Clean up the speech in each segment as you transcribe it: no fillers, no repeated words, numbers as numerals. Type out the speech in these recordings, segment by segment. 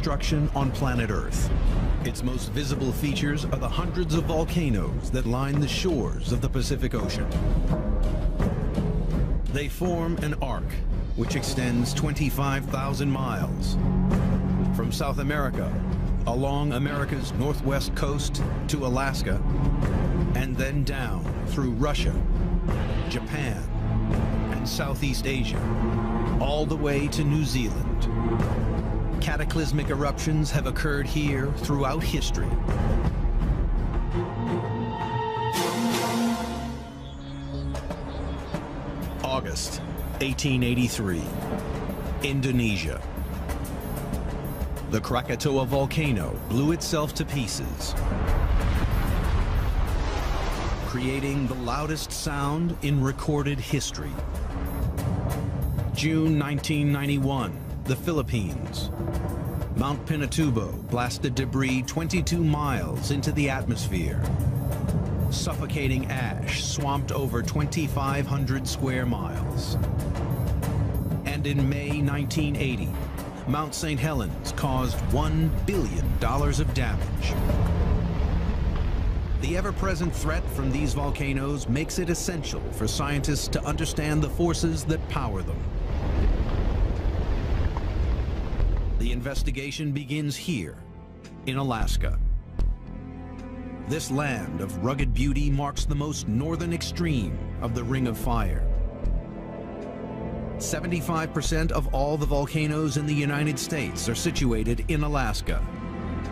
destruction on planet Earth. Its most visible features are the hundreds of volcanoes that line the shores of the Pacific Ocean. They form an arc which extends 25,000 miles from South America along America's northwest coast to Alaska, and then down through Russia, Japan, and Southeast Asia, all the way to New Zealand. Cataclysmic eruptions have occurred here throughout history. August 1883, Indonesia. The Krakatoa volcano blew itself to pieces, creating the loudest sound in recorded history. June 1991, the Philippines. Mount Pinatubo blasted debris 22 miles into the atmosphere. Suffocating ash swamped over 2,500 square miles. And in May 1980, Mount St. Helens caused $1 billion of damage. The ever-present threat from these volcanoes makes it essential for scientists to understand the forces that power them. The investigation begins here, in Alaska. This land of rugged beauty marks the most northern extreme of the Ring of Fire. 75% of all the volcanoes in the United States are situated in Alaska,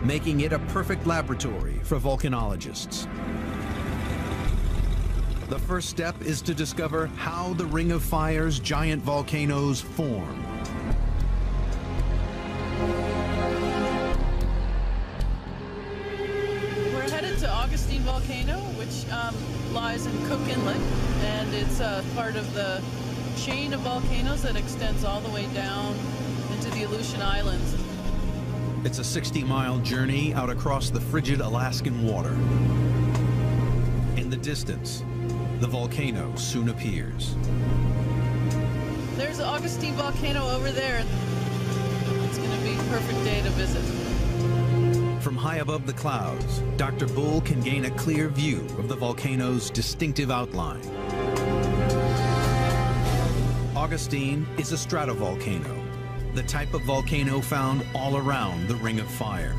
making it a perfect laboratory for volcanologists. The first step is to discover how the Ring of Fire's giant volcanoes form. We're headed to Augustine Volcano, which lies in Cook Inlet, and it's part of the chain of volcanoes that extends all the way down into the Aleutian Islands. It's a 60-mile journey out across the frigid Alaskan water. In the distance, the volcano soon appears. There's the Augustine Volcano over there. It's going to be a perfect day to visit. From high above the clouds, Dr. Bull can gain a clear view of the volcano's distinctive outline. Augustine is a stratovolcano, the type of volcano found all around the Ring of Fire.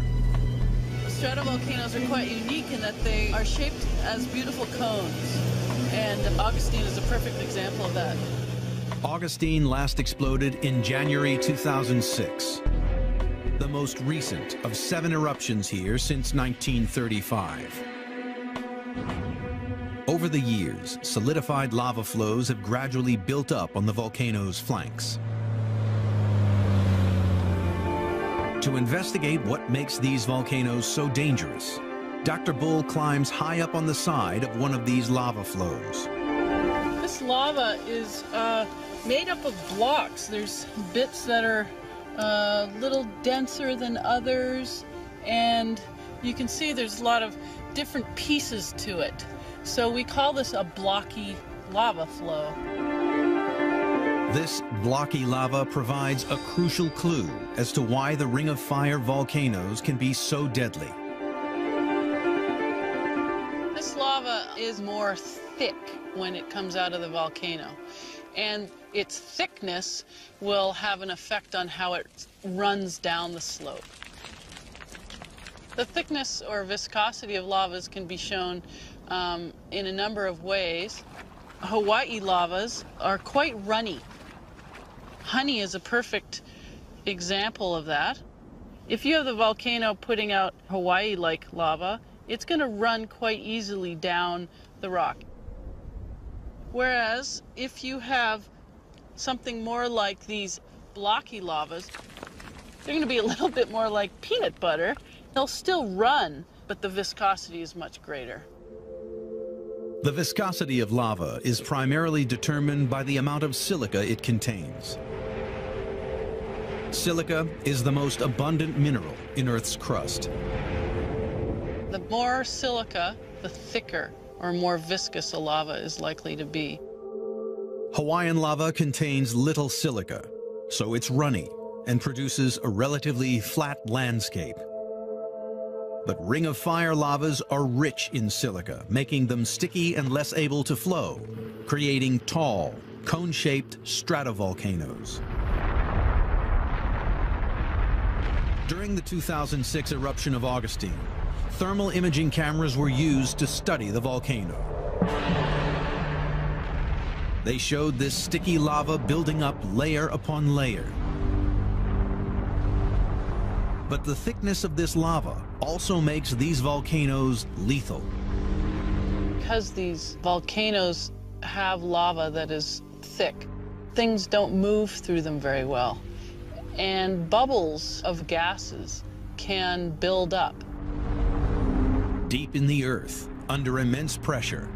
Stratovolcanoes are quite unique in that they are shaped as beautiful cones, and Augustine is a perfect example of that. Augustine last exploded in January 2006, the most recent of 7 eruptions here since 1935. Over the years, solidified lava flows have gradually built up on the volcano's flanks. To investigate what makes these volcanoes so dangerous, Dr. Bull climbs high up on the side of one of these lava flows. This lava is made up of blocks. There's bits that are a little denser than others, and you can see there's a lot of different pieces to it. So we call this a blocky lava flow. This blocky lava provides a crucial clue as to why the Ring of Fire volcanoes can be so deadly. This lava is more thick when it comes out of the volcano, and its thickness will have an effect on how it runs down the slope. The thickness or viscosity of lavas can be shown in a number of ways. Hawaii lavas are quite runny. Honey is a perfect example of that. If you have the volcano putting out Hawaii-like lava, it's going to run quite easily down the rock. Whereas if you have something more like these blocky lavas, they're going to be a little bit more like peanut butter. They'll still run, but the viscosity is much greater. The viscosity of lava is primarily determined by the amount of silica it contains. Silica is the most abundant mineral in Earth's crust. The more silica, the thicker or more viscous a lava is likely to be. Hawaiian lava contains little silica, so it's runny, and produces a relatively flat landscape. But Ring of Fire lavas are rich in silica, making them sticky and less able to flow, creating tall, cone-shaped stratovolcanoes. During the 2006 eruption of Augustine, thermal imaging cameras were used to study the volcano. They showed this sticky lava building up layer upon layer. But the thickness of this lava also makes these volcanoes lethal. Because these volcanoes have lava that is thick, things don't move through them very well. And bubbles of gases can build up. Deep in the earth, under immense pressure,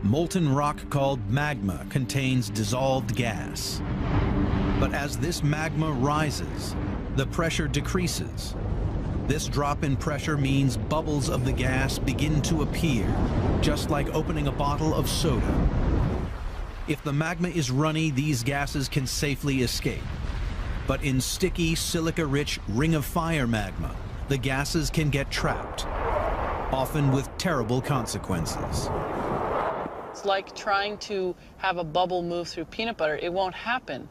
molten rock called magma contains dissolved gas. But as this magma rises, the pressure decreases. This drop in pressure means bubbles of the gas begin to appear, just like opening a bottle of soda. If the magma is runny, these gases can safely escape. But in sticky, silica-rich Ring of Fire magma, the gases can get trapped, often with terrible consequences. It's like trying to have a bubble move through peanut butter. It won't happen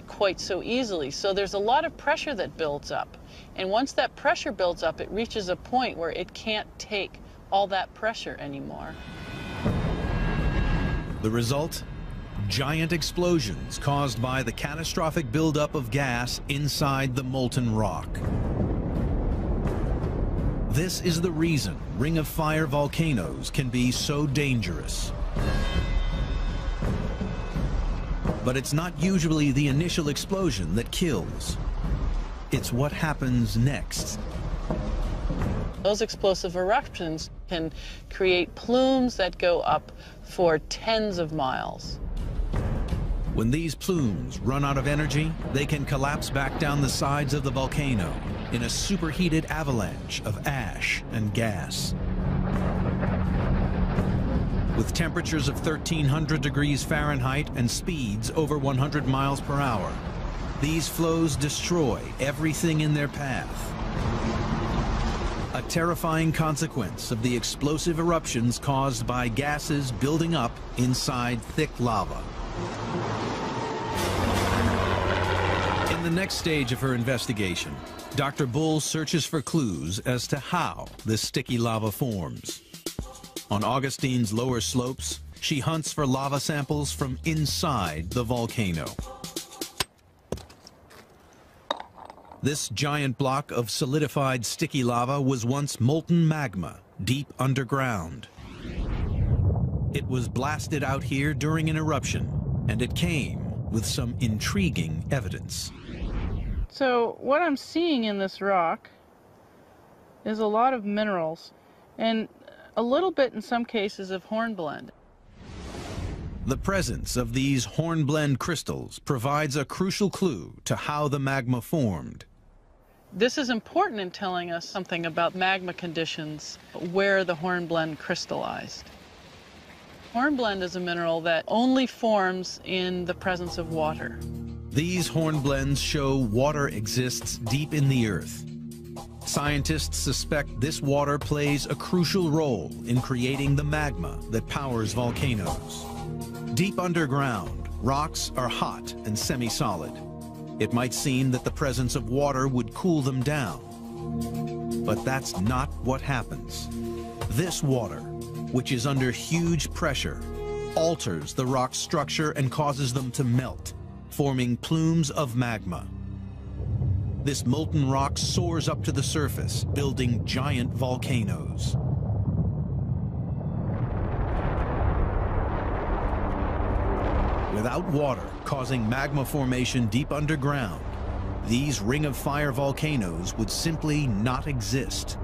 quite so easily. So there's a lot of pressure that builds up. And once that pressure builds up, it reaches a point where it can't take all that pressure anymore. The result? Giant explosions caused by the catastrophic buildup of gas inside the molten rock. This is the reason Ring of Fire volcanoes can be so dangerous. But it's not usually the initial explosion that kills. It's what happens next. Those explosive eruptions can create plumes that go up for tens of miles. When these plumes run out of energy, they can collapse back down the sides of the volcano in a superheated avalanche of ash and gas. With temperatures of 1,300 degrees Fahrenheit and speeds over 100 miles per hour, these flows destroy everything in their path. A terrifying consequence of the explosive eruptions caused by gases building up inside thick lava. In the next stage of her investigation, Dr. Bull searches for clues as to how this sticky lava forms. On Augustine's lower slopes, she hunts for lava samples from inside the volcano. This giant block of solidified sticky lava was once molten magma deep underground. It was blasted out here during an eruption, and it came with some intriguing evidence. So what I'm seeing in this rock is a lot of minerals and a little bit in some cases of hornblende. The presence of these hornblende crystals provides a crucial clue to how the magma formed. This is important in telling us something about magma conditions where the hornblende crystallized. Hornblende is a mineral that only forms in the presence of water. These hornblendes show water exists deep in the earth. Scientists suspect this water plays a crucial role in creating the magma that powers volcanoes. Deep underground, rocks are hot and semi-solid. It might seem that the presence of water would cool them down. But that's not what happens. This water, which is under huge pressure, alters the rock's structure and causes them to melt, forming plumes of magma. This molten rock soars up to the surface, building giant volcanoes. Without water causing magma formation deep underground, these Ring of Fire volcanoes would simply not exist.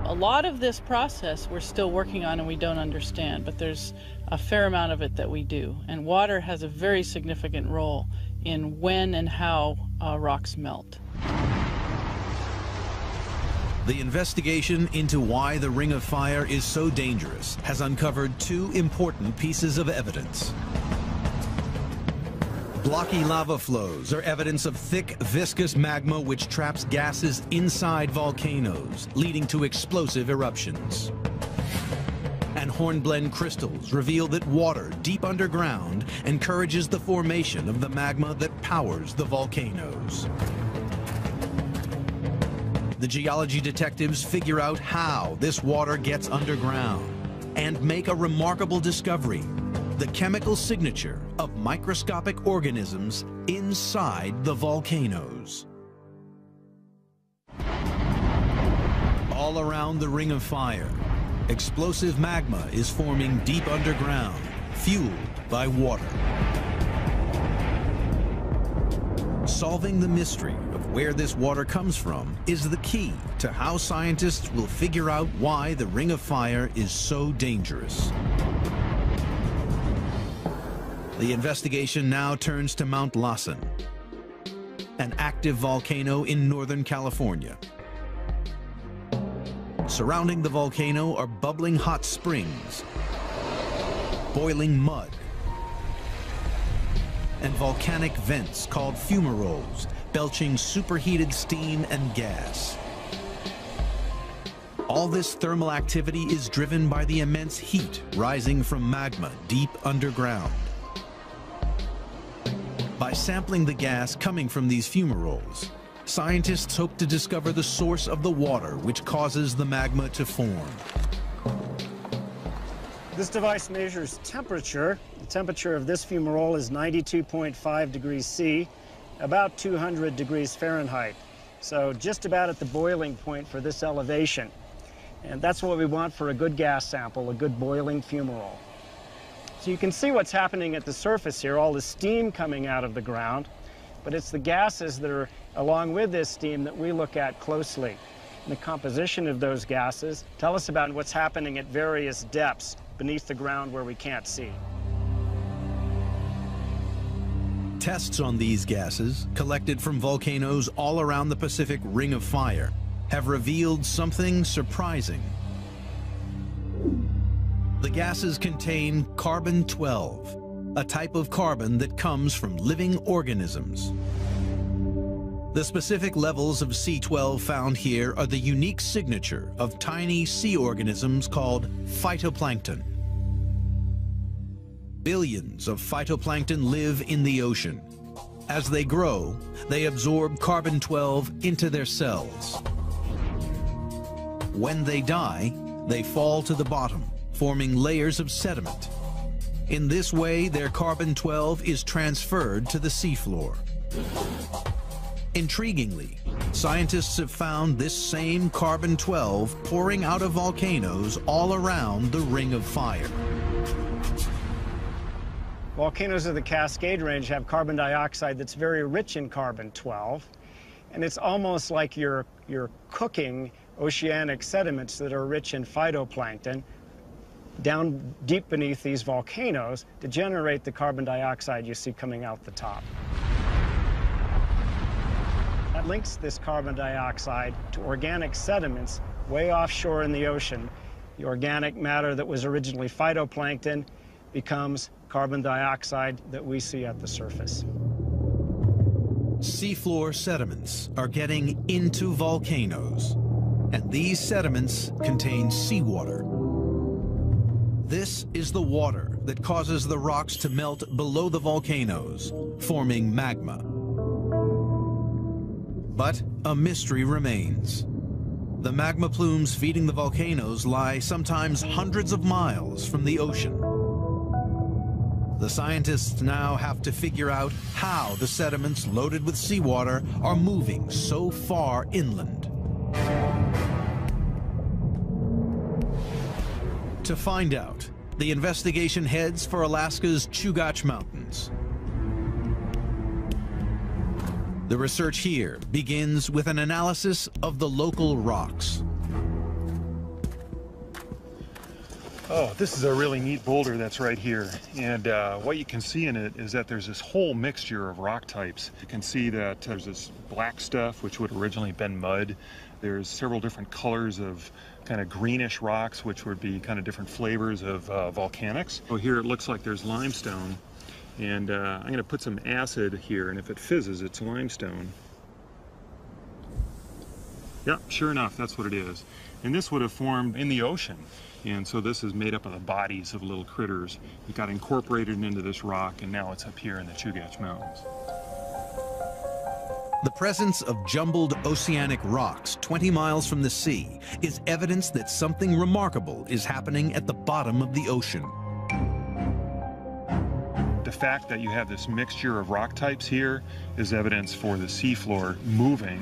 A lot of this process we're still working on and we don't understand, but there's a fair amount of it that we do. And water has a very significant role in when and how rocks melt. The investigation into why the Ring of Fire is so dangerous has uncovered two important pieces of evidence. Blocky lava flows are evidence of thick, viscous magma which traps gases inside volcanoes, leading to explosive eruptions. And hornblende crystals reveal that water deep underground encourages the formation of the magma that powers the volcanoes. The geology detectives figure out how this water gets underground and make a remarkable discovery: the chemical signature of microscopic organisms inside the volcanoes. All around the Ring of Fire, explosive magma is forming deep underground, fueled by water. Solving the mystery of where this water comes from is the key to how scientists will figure out why the Ring of Fire is so dangerous. The investigation now turns to Mount Lassen, an active volcano in Northern California. Surrounding the volcano are bubbling hot springs, boiling mud, and volcanic vents called fumaroles, belching superheated steam and gas. All this thermal activity is driven by the immense heat rising from magma deep underground. By sampling the gas coming from these fumaroles, scientists hope to discover the source of the water which causes the magma to form. This device measures temperature. The temperature of this fumarole is 92.5 degrees C, about 200 degrees Fahrenheit. So just about at the boiling point for this elevation. And that's what we want for a good gas sample, a good boiling fumarole. So you can see what's happening at the surface here, all the steam coming out of the ground, but it's the gases that are along with this steam that we look at closely. And the composition of those gases tell us about what's happening at various depths beneath the ground where we can't see. Tests on these gases, collected from volcanoes all around the Pacific Ring of Fire, have revealed something surprising. The gases contain carbon-12, a type of carbon that comes from living organisms. The specific levels of C12 found here are the unique signature of tiny sea organisms called phytoplankton. Billions of phytoplankton live in the ocean. As they grow, they absorb carbon-12 into their cells. When they die, they fall to the bottom, forming layers of sediment. In this way, their carbon-12 is transferred to the seafloor. Intriguingly, scientists have found this same carbon-12 pouring out of volcanoes all around the Ring of Fire. Volcanoes of the Cascade Range have carbon dioxide that's very rich in carbon-12, and it's almost like you're cooking oceanic sediments that are rich in phytoplankton down deep beneath these volcanoes to generate the carbon dioxide you see coming out the top. That links this carbon dioxide to organic sediments way offshore in the ocean. The organic matter that was originally phytoplankton becomes carbon dioxide that we see at the surface. Seafloor sediments are getting into volcanoes, and these sediments contain seawater. This is the water that causes the rocks to melt below the volcanoes, forming magma. But a mystery remains. The magma plumes feeding the volcanoes lie sometimes hundreds of miles from the ocean. The scientists now have to figure out how the sediments loaded with seawater are moving so far inland. To find out, the investigation heads for Alaska's Chugach Mountains. The research here begins with an analysis of the local rocks. Oh, this is a really neat boulder that's right here. And what you can see in it is that there's this whole mixture of rock types. You can see that there's this black stuff, which would originally have been mud. There's several different colors of kind of greenish rocks, which would be kind of different flavors of volcanics. So here it looks like there's limestone. And I'm going to put some acid here, and if it fizzes, it's limestone. Yep, sure enough, that's what it is. And this would have formed in the ocean. And so this is made up of the bodies of little critters. It got incorporated into this rock, and now it's up here in the Chugach Mountains. The presence of jumbled oceanic rocks 20 miles from the sea is evidence that something remarkable is happening at the bottom of the ocean. The fact that you have this mixture of rock types here is evidence for the seafloor moving.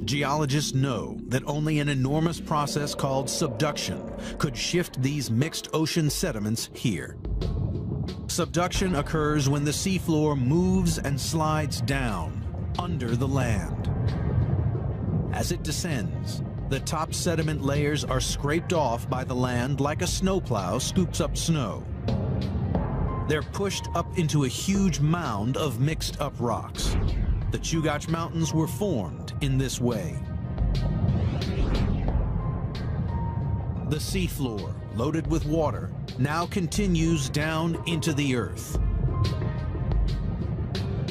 Geologists know that only an enormous process called subduction could shift these mixed ocean sediments here. Subduction occurs when the seafloor moves and slides down under the land. As it descends, the top sediment layers are scraped off by the land like a snowplow scoops up snow. They're pushed up into a huge mound of mixed up rocks. The Chugach Mountains were formed in this way. The seafloor, loaded with water, now continues down into the earth.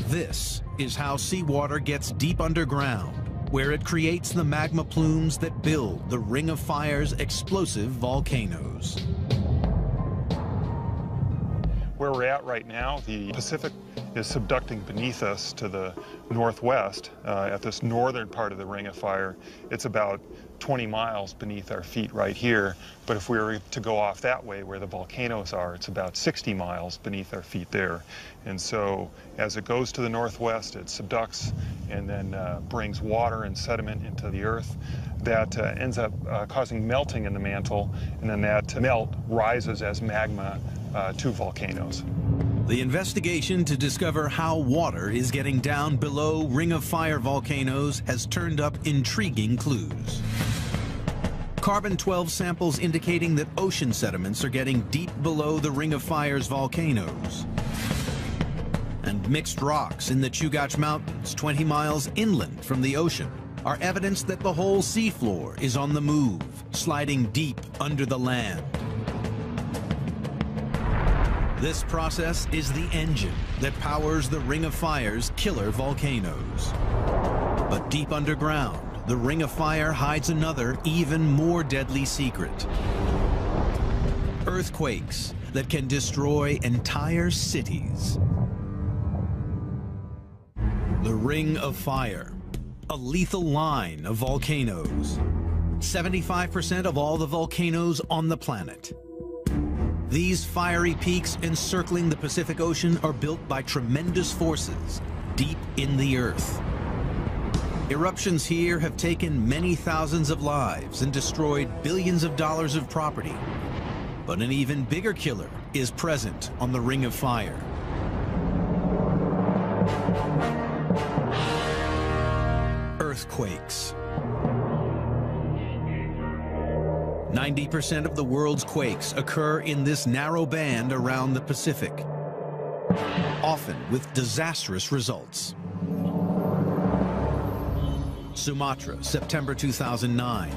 This is how seawater gets deep underground, where it creates the magma plumes that build the Ring of Fire's explosive volcanoes. Where we're at right now, the Pacific is subducting beneath us to the northwest. At this northern part of the Ring of Fire, it's about 20 miles beneath our feet right here. But if we were to go off that way where the volcanoes are, it's about 60 miles beneath our feet there. And so as it goes to the northwest, it subducts and then brings water and sediment into the earth. That ends up causing melting in the mantle, and then that melt rises as magma to volcanoes. The investigation to discover how water is getting down below Ring of Fire volcanoes has turned up intriguing clues. Carbon-12 samples indicating that ocean sediments are getting deep below the Ring of Fire's volcanoes. And mixed rocks in the Chugach Mountains, 20 miles inland from the ocean, are evidence that the whole seafloor is on the move, sliding deep under the land. This process is the engine that powers the Ring of Fire's killer volcanoes. But deep underground, the Ring of Fire hides another, even more deadly secret. Earthquakes that can destroy entire cities. The Ring of Fire, a lethal line of volcanoes. 75% of all the volcanoes on the planet. These fiery peaks encircling the Pacific Ocean are built by tremendous forces deep in the earth. Eruptions here have taken many thousands of lives and destroyed billions of dollars of property. But an even bigger killer is present on the Ring of Fire. Earthquakes. 90% of the world's quakes occur in this narrow band around the Pacific, often with disastrous results. Sumatra, September 2009.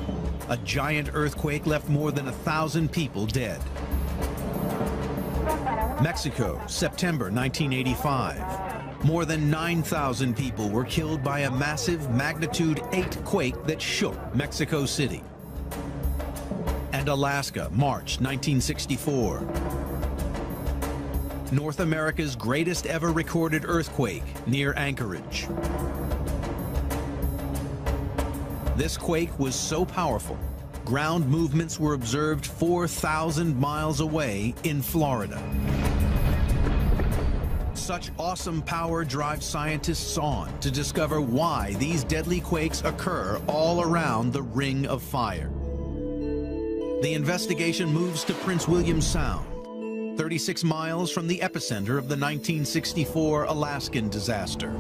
A giant earthquake left more than 1,000 people dead. Mexico, September 1985. More than 9,000 people were killed by a massive magnitude 8 quake that shook Mexico City. And Alaska, March 1964. North America's greatest ever recorded earthquake near Anchorage. This quake was so powerful, ground movements were observed 4,000 miles away in Florida. Such awesome power drives scientists on to discover why these deadly quakes occur all around the Ring of Fire. The investigation moves to Prince William Sound, 36 miles from the epicenter of the 1964 Alaskan disaster.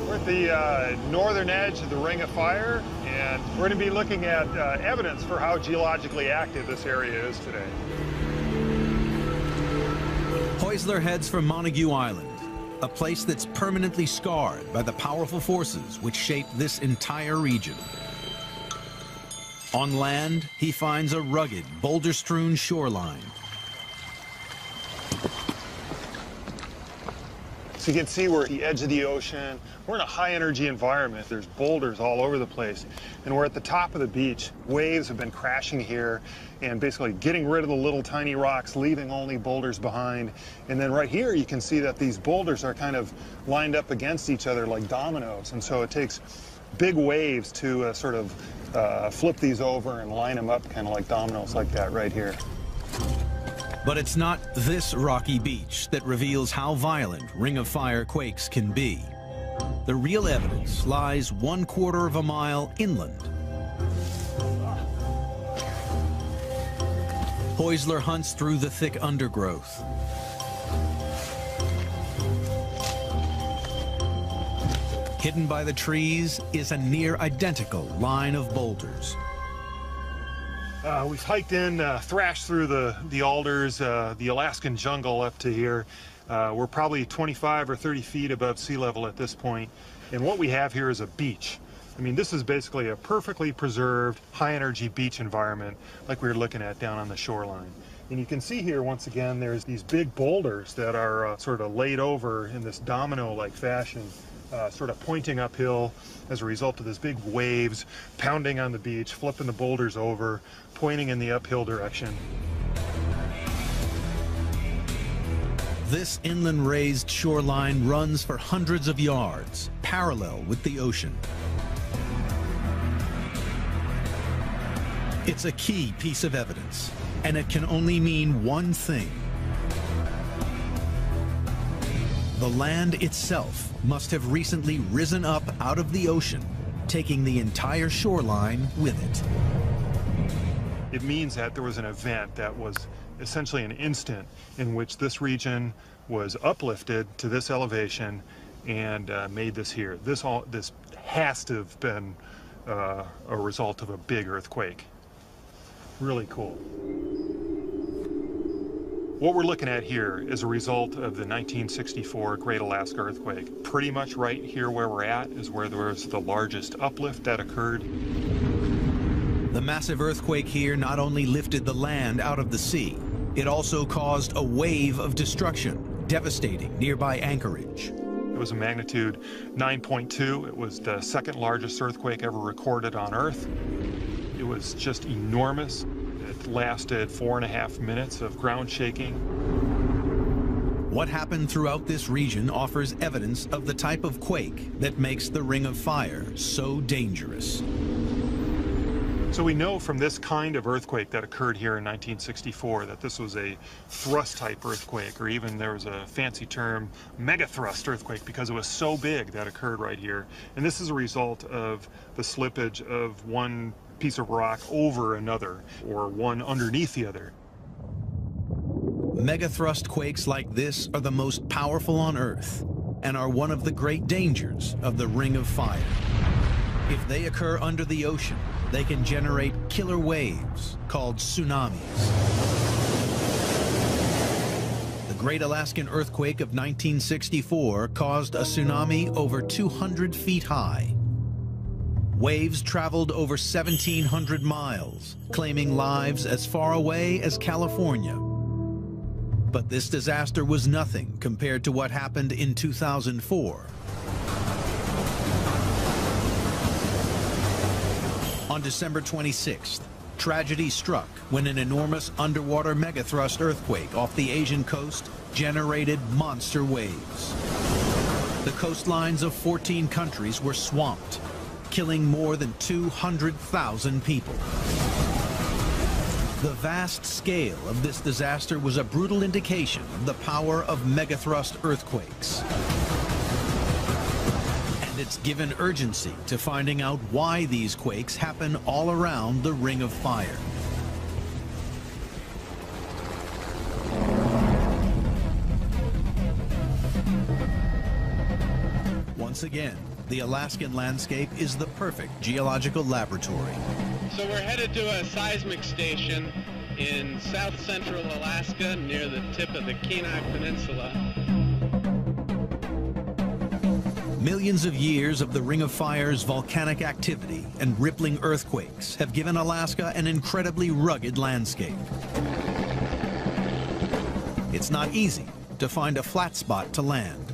We're at the northern edge of the Ring of Fire, and we're going to be looking at evidence for how geologically active this area is today. Heusler heads for Montague Island, a place that's permanently scarred by the powerful forces which shape this entire region. On land, he finds a rugged, boulder-strewn shoreline. So you can see we're at the edge of the ocean. We're in a high energy environment. There's boulders all over the place. And we're at the top of the beach. Waves have been crashing here and basically getting rid of the little tiny rocks, leaving only boulders behind. And then right here, you can see that these boulders are kind of lined up against each other like dominoes. And so it takes big waves to sort of flip these over and line them up kind of like dominoes like that right here. But it's not this rocky beach that reveals how violent Ring of Fire quakes can be. The real evidence lies 1/4 of a mile inland. Heusler hunts through the thick undergrowth. Hidden by the trees is a near identical line of boulders. We've hiked in, thrashed through the alders, the Alaskan jungle up to here. We're probably 25 or 30 feet above sea level at this point. And what we have here is a beach. I mean, this is basically a perfectly preserved, high-energy beach environment like we were looking at down on the shoreline. And you can see here, once again, there's these big boulders that are sort of laid over in this domino-like fashion, sort of pointing uphill as a result of this big waves pounding on the beach, flipping the boulders over, pointing in the uphill direction. This inland raised shoreline runs for hundreds of yards, parallel with the ocean. It's a key piece of evidence, and it can only mean one thing. The land itself must have recently risen up out of the ocean, taking the entire shoreline with it. It means that there was an event that was essentially an instant in which this region was uplifted to this elevation and made this here. This has to have been a result of a big earthquake. Really cool. What we're looking at here is a result of the 1964 Great Alaska Earthquake. Pretty much right here where we're at is where there was the largest uplift that occurred. The massive earthquake here not only lifted the land out of the sea, it also caused a wave of destruction, devastating nearby anchorage. It was a magnitude 9.2. It was the second largest earthquake ever recorded on Earth. It was just enormous. It lasted 4.5 minutes of ground shaking. What happened throughout this region offers evidence of the type of quake that makes the Ring of Fire so dangerous. So we know from this kind of earthquake that occurred here in 1964 that this was a thrust-type earthquake, or even there was a fancy term, megathrust earthquake, because it was so big that occurred right here. And this is a result of the slippage of one piece of rock over another, or one underneath the other. Megathrust quakes like this are the most powerful on Earth and are one of the great dangers of the Ring of Fire. If they occur under the ocean, they can generate killer waves called tsunamis. The Great Alaskan Earthquake of 1964 caused a tsunami over 200 feet high. Waves traveled over 1,700 miles, claiming lives as far away as California. But this disaster was nothing compared to what happened in 2004. On December 26th, tragedy struck when an enormous underwater megathrust earthquake off the Asian coast generated monster waves. The coastlines of 14 countries were swamped, killing more than 200,000 people. The vast scale of this disaster was a brutal indication of the power of megathrust earthquakes. And it's given urgency to finding out why these quakes happen all around the Ring of Fire. Once again, the Alaskan landscape is the perfect geological laboratory. So we're headed to a seismic station in south central Alaska near the tip of the Kenai Peninsula. Millions of years of the Ring of Fire's volcanic activity and rippling earthquakes have given Alaska an incredibly rugged landscape. It's not easy to find a flat spot to land.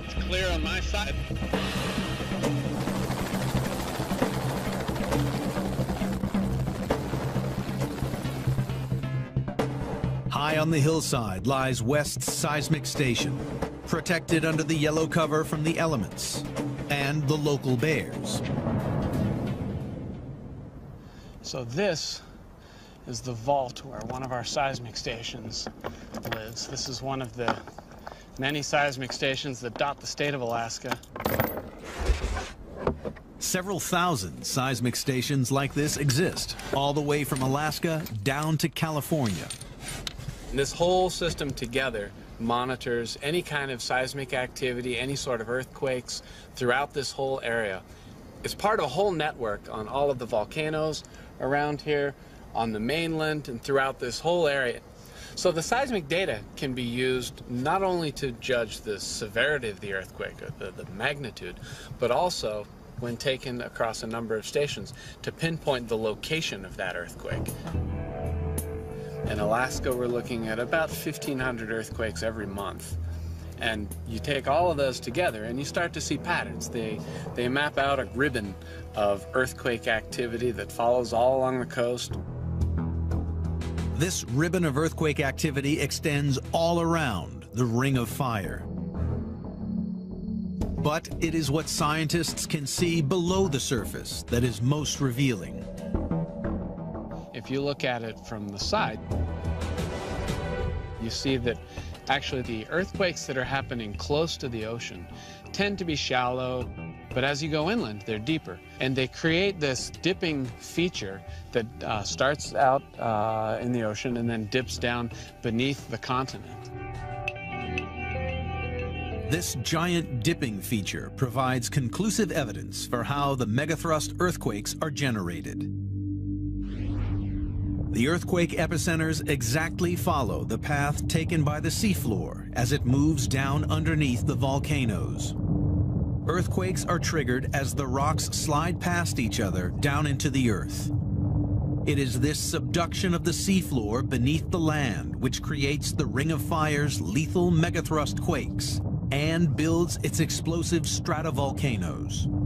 It's clear on my side. High on the hillside lies West's seismic station, protected under the yellow cover from the elements and the local bears. So this is the vault where one of our seismic stations lives. This is one of the many seismic stations that dot the state of Alaska. Several thousand seismic stations like this exist, all the way from Alaska down to California. This whole system together monitors any kind of seismic activity, any sort of earthquakes throughout this whole area. It's part of a whole network on all of the volcanoes around here, on the mainland, and throughout this whole area. So the seismic data can be used not only to judge the severity of the earthquake, or the magnitude, but also, when taken across a number of stations, to pinpoint the location of that earthquake. In Alaska, we're looking at about 1,500 earthquakes every month. And you take all of those together and you start to see patterns. They map out a ribbon of earthquake activity that follows all along the coast. This ribbon of earthquake activity extends all around the Ring of Fire. But it is what scientists can see below the surface that is most revealing. If you look at it from the side, you see that actually the earthquakes that are happening close to the ocean tend to be shallow, but as you go inland, they're deeper. And they create this dipping feature that starts out in the ocean and then dips down beneath the continent. This giant dipping feature provides conclusive evidence for how the megathrust earthquakes are generated. The earthquake epicenters exactly follow the path taken by the seafloor as it moves down underneath the volcanoes. Earthquakes are triggered as the rocks slide past each other down into the earth. It is this subduction of the seafloor beneath the land which creates the Ring of Fire's lethal megathrust quakes and builds its explosive stratovolcanoes.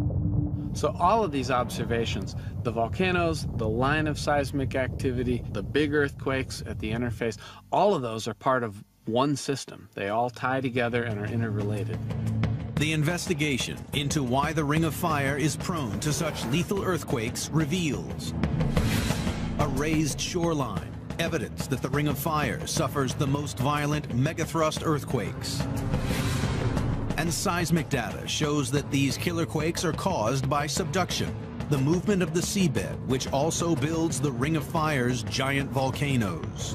So all of these observations, the volcanoes, the line of seismic activity, the big earthquakes at the interface, all of those are part of one system. They all tie together and are interrelated. The investigation into why the Ring of Fire is prone to such lethal earthquakes reveals a raised shoreline, evidence that the Ring of Fire suffers the most violent megathrust earthquakes. And seismic data shows that these killer quakes are caused by subduction, the movement of the seabed, which also builds the Ring of Fire's giant volcanoes.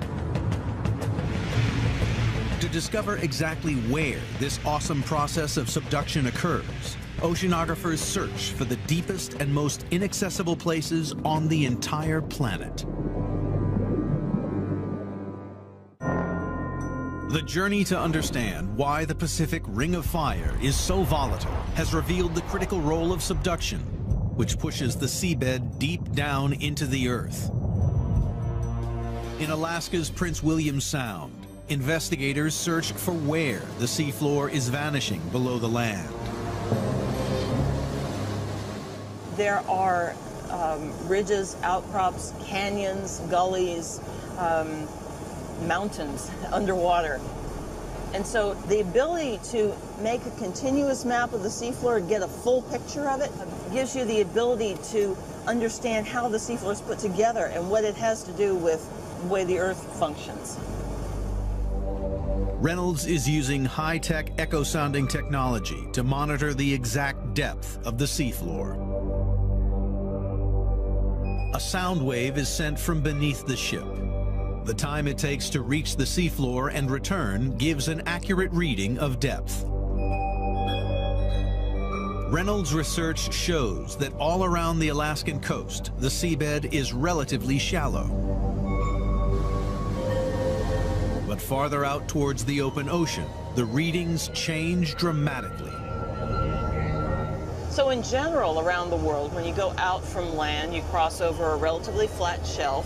To discover exactly where this awesome process of subduction occurs, oceanographers search for the deepest and most inaccessible places on the entire planet. The journey to understand why the Pacific Ring of Fire is so volatile has revealed the critical role of subduction, which pushes the seabed deep down into the earth. In Alaska's Prince William Sound, investigators search for where the seafloor is vanishing below the land. There are ridges, outcrops, canyons, gullies, mountains underwater. And so the ability to make a continuous map of the seafloor, get a full picture of it, gives you the ability to understand how the seafloor is put together and what it has to do with the way the Earth functions. Reynolds is using high-tech echo-sounding technology to monitor the exact depth of the seafloor. A sound wave is sent from beneath the ship. The time it takes to reach the seafloor and return gives an accurate reading of depth. Reynolds' research shows that all around the Alaskan coast, the seabed is relatively shallow. But farther out towards the open ocean, the readings change dramatically. So in general, around the world, when you go out from land, you cross over a relatively flat shelf,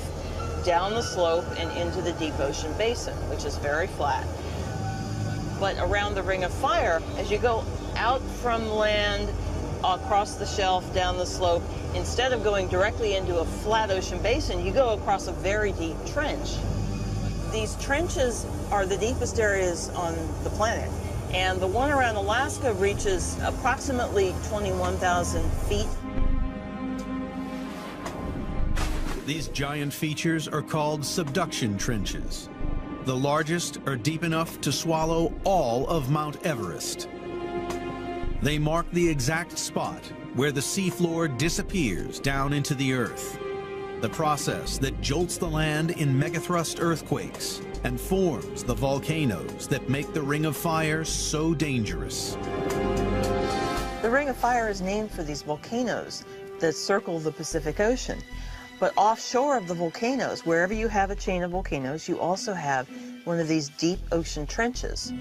down the slope and into the deep ocean basin, which is very flat. But around the Ring of Fire, as you go out from land, across the shelf, down the slope, instead of going directly into a flat ocean basin, you go across a very deep trench. These trenches are the deepest areas on the planet, and the one around Alaska reaches approximately 21,000 feet. These giant features are called subduction trenches. The largest are deep enough to swallow all of Mount Everest. They mark the exact spot where the seafloor disappears down into the earth, the process that jolts the land in megathrust earthquakes and forms the volcanoes that make the Ring of Fire so dangerous. The Ring of Fire is named for these volcanoes that circle the Pacific Ocean. But offshore of the volcanoes, wherever you have a chain of volcanoes, you also have one of these deep ocean trenches.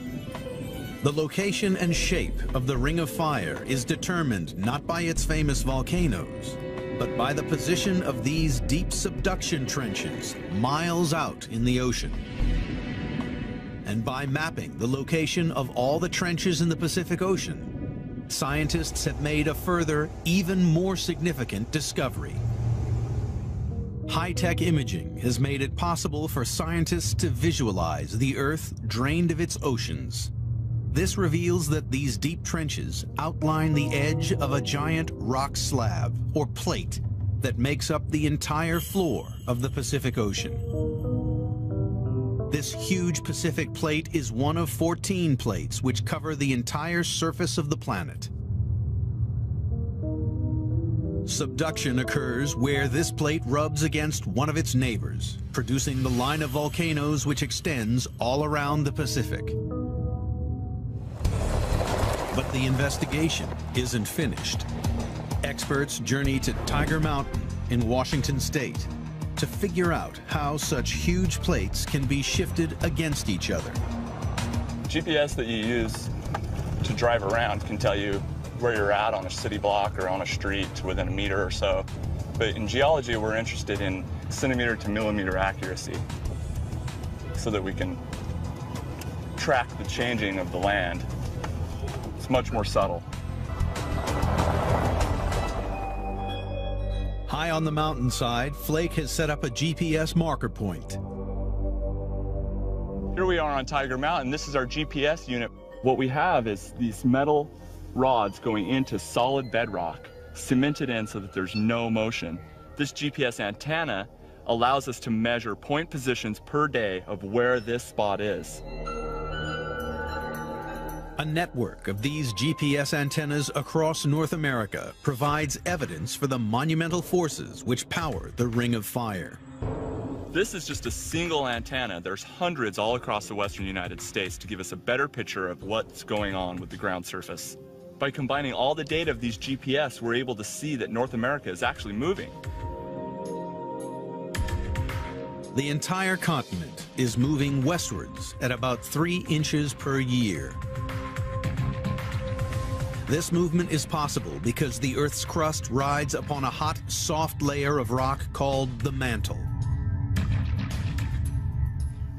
The location and shape of the Ring of Fire is determined not by its famous volcanoes, but by the position of these deep subduction trenches miles out in the ocean. And by mapping the location of all the trenches in the Pacific Ocean, scientists have made a further, even more significant discovery. High-tech imaging has made it possible for scientists to visualize the Earth drained of its oceans. This reveals that these deep trenches outline the edge of a giant rock slab, or plate, that makes up the entire floor of the Pacific Ocean. This huge Pacific plate is one of 14 plates which cover the entire surface of the planet. Subduction occurs where this plate rubs against one of its neighbors, producing the line of volcanoes which extends all around the Pacific. But the investigation isn't finished. Experts journey to Tiger Mountain in Washington State to figure out how such huge plates can be shifted against each other. GPS that you use to drive around can tell you where you're at on a city block or on a street within a meter or so. But in geology, we're interested in centimeter to millimeter accuracy so that we can track the changing of the land. It's much more subtle. High on the mountainside, Flake has set up a GPS marker point. Here we are on Tiger Mountain. This is our GPS unit. What we have is these metal rods going into solid bedrock, cemented in so that there's no motion. This GPS antenna allows us to measure point positions per day of where this spot is. A network of these GPS antennas across North America provides evidence for the monumental forces which power the Ring of Fire. This is just a single antenna. There's hundreds all across the western United States to give us a better picture of what's going on with the ground surface. By combining all the data of these GPS, we're able to see that North America is actually moving. The entire continent is moving westwards at about 3 inches per year. This movement is possible because the Earth's crust rides upon a hot, soft layer of rock called the mantle.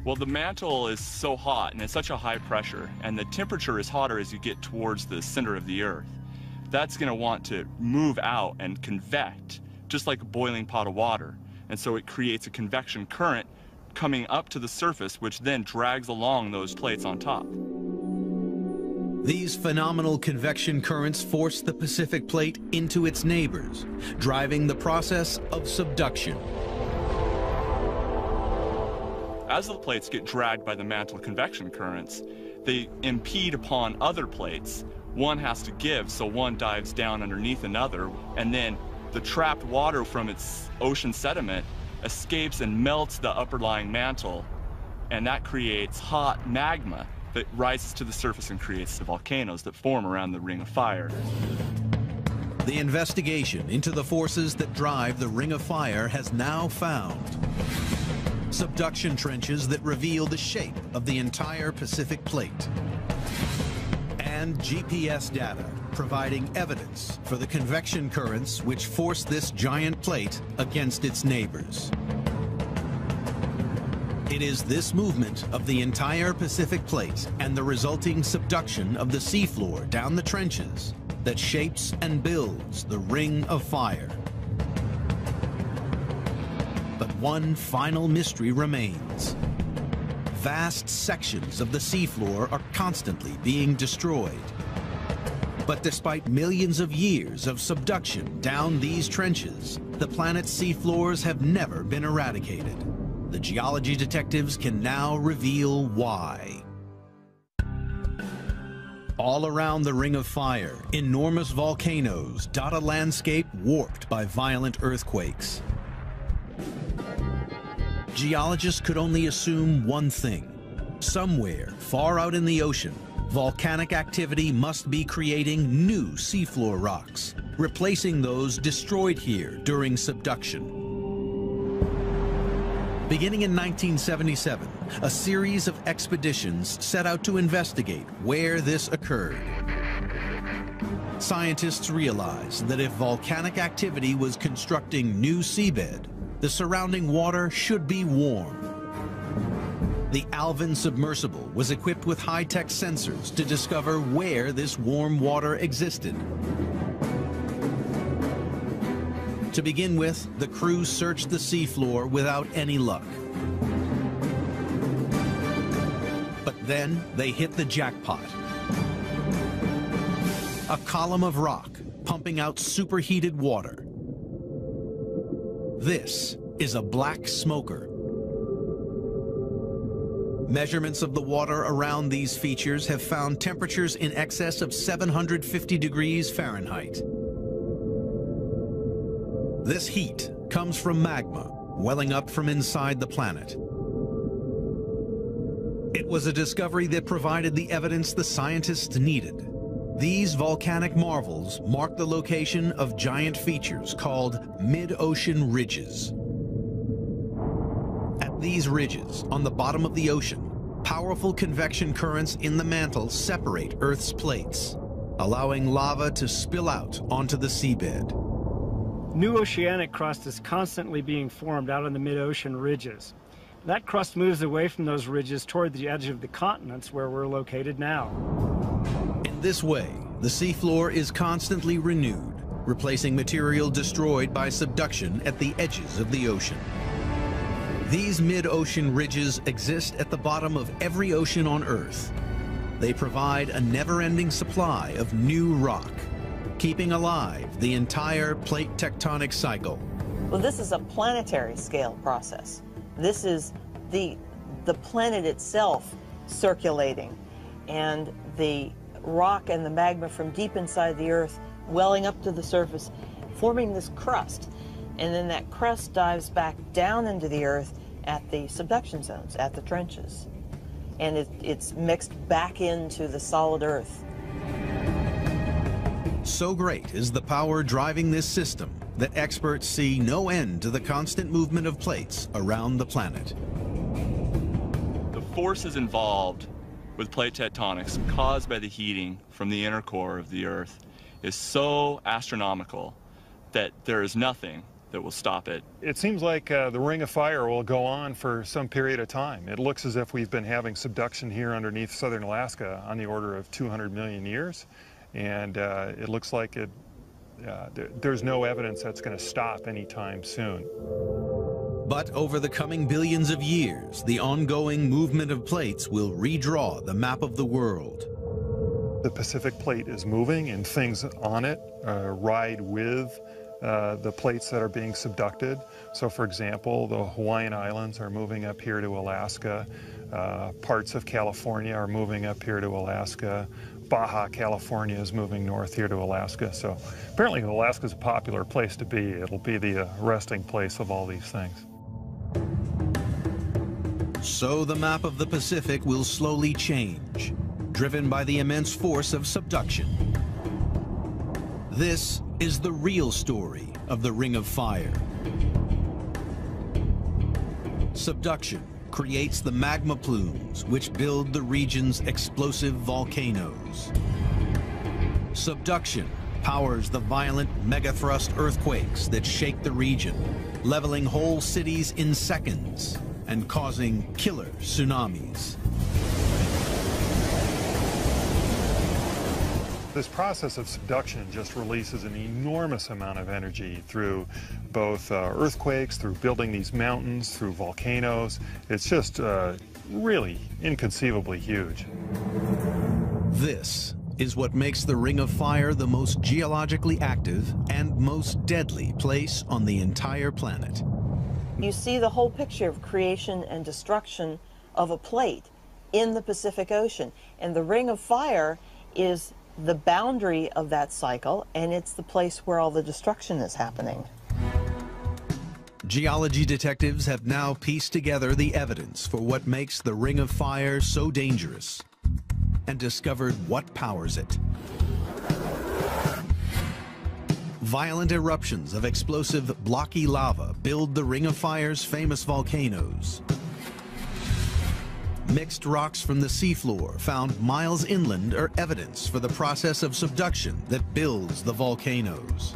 Well, the mantle is so hot and it's such a high pressure, and the temperature is hotter as you get towards the center of the Earth. That's going to want to move out and convect, just like a boiling pot of water. And so it creates a convection current coming up to the surface, which then drags along those plates on top. These phenomenal convection currents force the Pacific Plate into its neighbors, driving the process of subduction. As the plates get dragged by the mantle convection currents, they impede upon other plates. One has to give, so one dives down underneath another, and then the trapped water from its ocean sediment escapes and melts the upper-lying mantle, and that creates hot magma that rises to the surface and creates the volcanoes that form around the Ring of Fire. The investigation into the forces that drive the Ring of Fire has now found subduction trenches that reveal the shape of the entire Pacific Plate, and GPS data providing evidence for the convection currents which force this giant plate against its neighbors. It is this movement of the entire Pacific Plate and the resulting subduction of the seafloor down the trenches that shapes and builds the Ring of Fire. But one final mystery remains. Vast sections of the seafloor are constantly being destroyed. But despite millions of years of subduction down these trenches, the planet's seafloors have never been eradicated. The geology detectives can now reveal why. All around the Ring of Fire, enormous volcanoes dot a landscape warped by violent earthquakes. Geologists could only assume one thing. Somewhere far out in the ocean, volcanic activity must be creating new seafloor rocks, replacing those destroyed here during subduction. Beginning in 1977, a series of expeditions set out to investigate where this occurred. Scientists realized that if volcanic activity was constructing new seabed, the surrounding water should be warm. The Alvin submersible was equipped with high-tech sensors to discover where this warm water existed. To begin with, the crew searched the seafloor without any luck. But then they hit the jackpot. A column of rock pumping out superheated water. This is a black smoker. Measurements of the water around these features have found temperatures in excess of 750 degrees Fahrenheit. This heat comes from magma welling up from inside the planet. It was a discovery that provided the evidence the scientists needed. These volcanic marvels mark the location of giant features called mid-ocean ridges. At these ridges, on the bottom of the ocean, powerful convection currents in the mantle separate Earth's plates, allowing lava to spill out onto the seabed. New oceanic crust is constantly being formed out on the mid-ocean ridges. That crust moves away from those ridges toward the edge of the continents where we're located now. In this way, the seafloor is constantly renewed, replacing material destroyed by subduction at the edges of the ocean. These mid-ocean ridges exist at the bottom of every ocean on Earth. They provide a never-ending supply of new rock, keeping alive the entire plate tectonic cycle. Well, this is a planetary scale process. This is the planet itself circulating, and the rock and the magma from deep inside the Earth welling up to the surface, forming this crust. And then that crust dives back down into the Earth at the subduction zones, at the trenches. And it's mixed back into the solid Earth. So great is the power driving this system that experts see no end to the constant movement of plates around the planet. The forces involved with plate tectonics caused by the heating from the inner core of the Earth is so astronomical that there is nothing that will stop it. It seems like the Ring of Fire will go on for some period of time. It looks as if we've been having subduction here underneath southern Alaska on the order of 200 million years. And it looks like there's no evidence that's going to stop anytime soon. But over the coming billions of years, the ongoing movement of plates will redraw the map of the world. The Pacific Plate is moving, and things on it ride with the plates that are being subducted. So, for example, the Hawaiian Islands are moving up here to Alaska. Parts of California are moving up here to Alaska. Baja California is moving north here to Alaska. So apparently Alaska is a popular place to be. It'll be the resting place of all these things. So the map of the Pacific will slowly change, driven by the immense force of subduction. This is the real story of the Ring of Fire. Subduction creates the magma plumes which build the region's explosive volcanoes. Subduction powers the violent megathrust earthquakes that shake the region, leveling whole cities in seconds. and causing killer tsunamis. This process of subduction just releases an enormous amount of energy through both earthquakes, through building these mountains, through volcanoes. It's just really inconceivably huge. This is what makes the Ring of Fire the most geologically active and most deadly place on the entire planet. You see the whole picture of creation and destruction of a plate in the Pacific Ocean. And the Ring of Fire is the boundary of that cycle, and it's the place where all the destruction is happening. Geology detectives have now pieced together the evidence for what makes the Ring of Fire so dangerous and discovered what powers it. Violent eruptions of explosive blocky lava build the Ring of Fire's famous volcanoes. Mixed rocks from the seafloor found miles inland are evidence for the process of subduction that builds the volcanoes.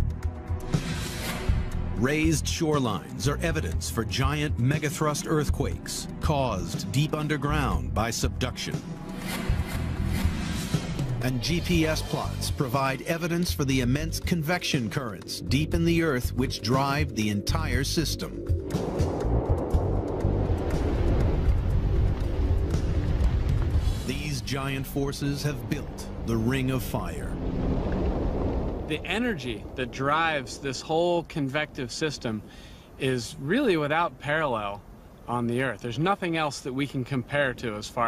Raised shorelines are evidence for giant megathrust earthquakes caused deep underground by subduction. And GPS plots provide evidence for the immense convection currents deep in the Earth which drive the entire system. These giant forces have built the Ring of Fire. The energy that drives this whole convective system is really without parallel on the Earth. There's nothing else that we can compare to as far